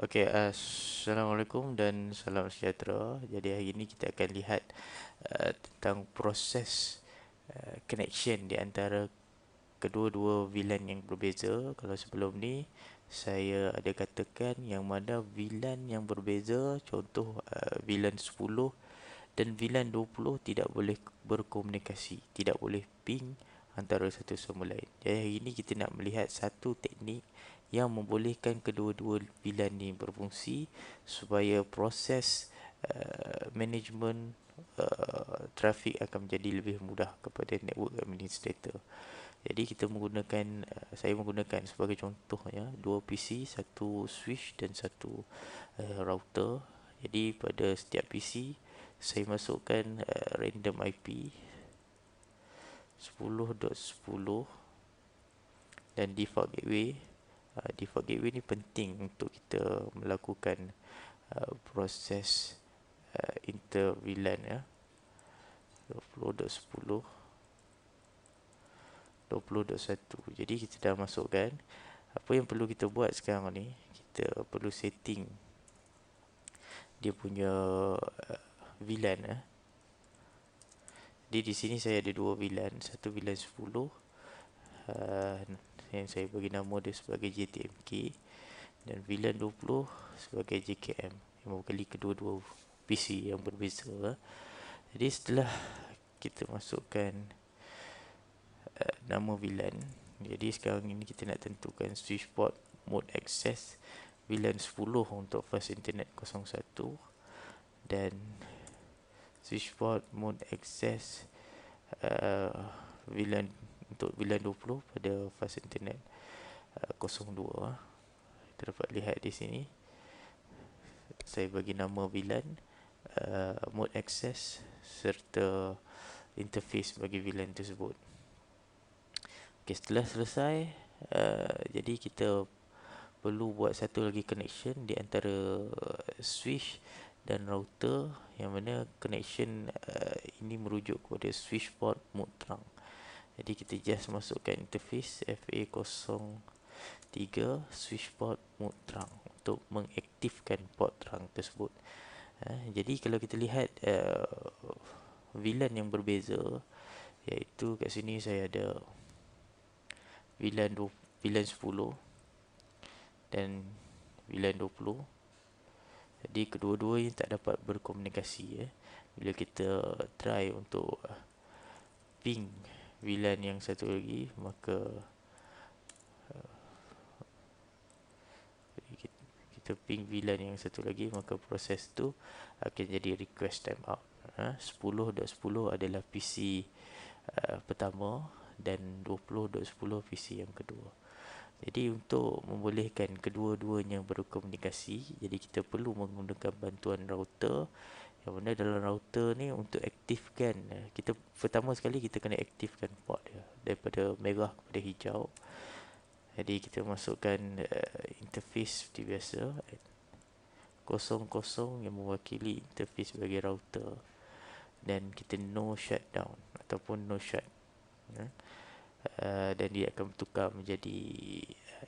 Okey, assalamualaikum dan salam sejahtera. Jadi hari ini kita akan lihat tentang proses connection di antara kedua-dua VLAN yang berbeza. Kalau sebelum ni saya ada katakan yang mana VLAN yang berbeza, contoh VLAN 10 dan VLAN 20 tidak boleh berkomunikasi, tidak boleh ping antara satu sama lain. Jadi hari ini kita nak melihat satu teknik yang membolehkan kedua-dua VLAN ni berfungsi supaya proses management trafik akan menjadi lebih mudah kepada network administrator. Jadi kita menggunakan saya menggunakan sebagai contoh ya, dua PC, satu switch dan satu router. Jadi pada setiap PC saya masukkan random IP 10.10 dan default gateway. Default gateway ni penting untuk kita melakukan proses inter VLAN ya. 20.10 20.1. Jadi kita dah masukkan. Apa yang perlu kita buat sekarang ni, kita perlu setting dia punya VLAN ya. Jadi di sini saya ada dua VLAN, satu VLAN 10 yang saya bagi nama dia sebagai JTMK dan VLAN 20 sebagai JKM yang mewakili kedua-dua PC yang berbeza. Jadi setelah kita masukkan nama VLAN, jadi sekarang ini kita nak tentukan switch port mode access VLAN 10 untuk fast internet 01 dan switch port mode access VLAN untuk VLAN 20 pada fast internet 02. Kita dapat lihat di sini saya bagi nama VLAN, mode access serta interface bagi VLAN tersebut. Okay, setelah selesai, jadi kita perlu buat satu lagi connection di antara switch dan router, yang mana connection ini merujuk kepada switch port mode terang. Jadi kita just masukkan interface FA03 switch port mode terang untuk mengaktifkan port terang tersebut. Jadi kalau kita lihat VLAN yang berbeza, iaitu kat sini saya ada VLAN 10 dan VLAN 20. Jadi kedua-duanya tak dapat berkomunikasi. Bila kita try untuk ping VLAN yang satu lagi, maka kita ping VLAN yang satu lagi, maka proses tu akan jadi request timeout. 10.10 adalah PC pertama dan 20.10 PC yang kedua. Jadi untuk membolehkan kedua-duanya berkomunikasi, jadi kita perlu menggunakan bantuan router, yang mana dalam router ni untuk aktifkan, kita pertama sekali kita kena aktifkan port dia daripada merah kepada hijau. Jadi kita masukkan interface seperti biasa, 00 yang mewakili interface bagi router, dan kita no shutdown ataupun no shut, dan dia akan bertukar menjadi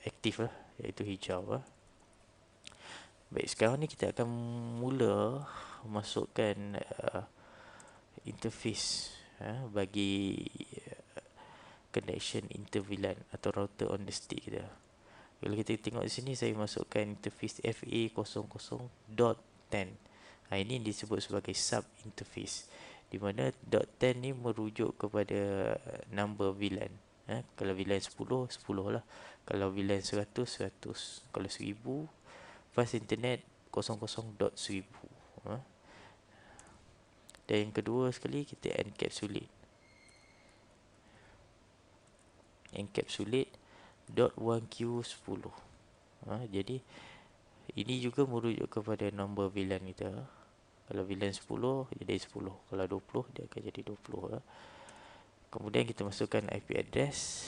aktif lah, iaitu hijau. Baik, sekarang ni kita akan mula masukkan interface bagi connection inter VLAN atau router on the stick kita. Kalau kita tengok di sini, saya masukkan interface FA00.10. Ini disebut sebagai sub interface, di mana .10 ni merujuk kepada number VLAN. Kalau VLAN 10, 10 lah. Kalau VLAN 100, 100. Kalau 1000, fast internet 00.1000. Dan yang kedua sekali, kita encapsulate .1Q10. Jadi ini juga merujuk kepada nombor VLAN kita. Kalau VLAN 10 jadi 10, kalau 20 dia akan jadi 20. Kemudian kita masukkan IP address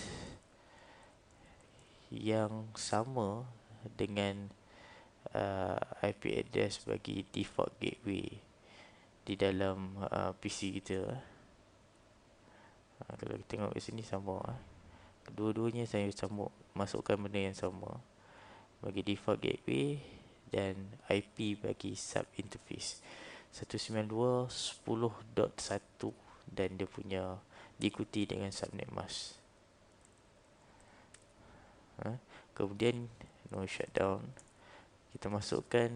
yang sama dengan IP address bagi default gateway di dalam PC kita. Kalau kita tengok di sini sama, kedua-duanya saya masukkan benda yang sama. Bagi default gateway dan IP bagi sub interface. 192.10.1 dan dia punya diikuti dengan subnet mask. Kemudian no shutdown, kita masukkan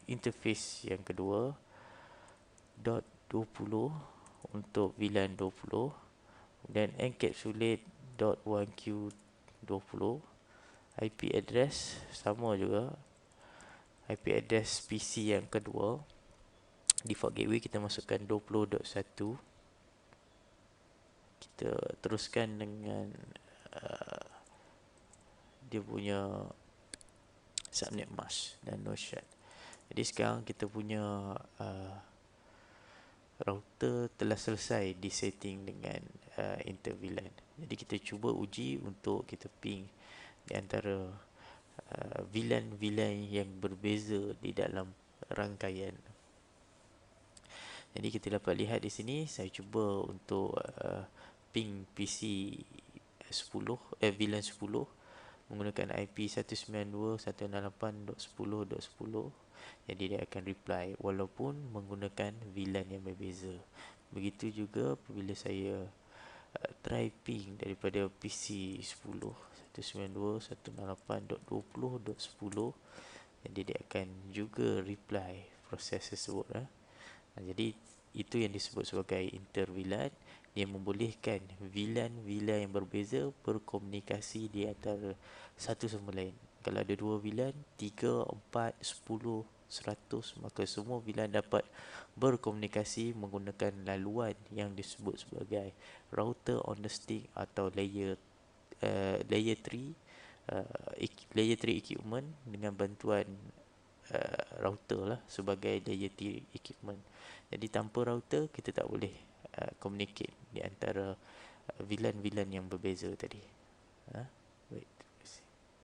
interface yang kedua dot 20 untuk VLAN 20 dan encapsulate dot 1Q20. IP address sama juga, IP address PC yang kedua. Default gateway kita masukkan 20.1. Kita teruskan dengan dia punya subnet mask dan no shut. Jadi sekarang kita punya router telah selesai di setting dengan inter VLAN. Jadi kita cuba uji untuk kita ping di antara VLAN-VLAN yang berbeza di dalam rangkaian. Jadi kita dapat lihat di sini, saya cuba untuk ping PC 10 VLAN 10 menggunakan IP 192.168.10.10. Jadi dia akan reply walaupun menggunakan VLAN yang berbeza. Begitu juga apabila saya try ping daripada PC 10 192.168.20.10, jadi dia akan juga reply proses tersebut. Jadi itu yang disebut sebagai inter VLAN. Dia membolehkan VLAN-VLAN yang berbeza berkomunikasi di antara satu sama lain. Kalau ada dua VLAN, 3, 4, 10, 100, maka semua VLAN dapat berkomunikasi menggunakan laluan yang disebut sebagai router on the stick atau layer 3 layer 3 equipment dengan bantuan router lah sebagai layer 3 equipment. Jadi tanpa router kita tak boleh communicate di antara VLAN-VLAN yang berbeza tadi.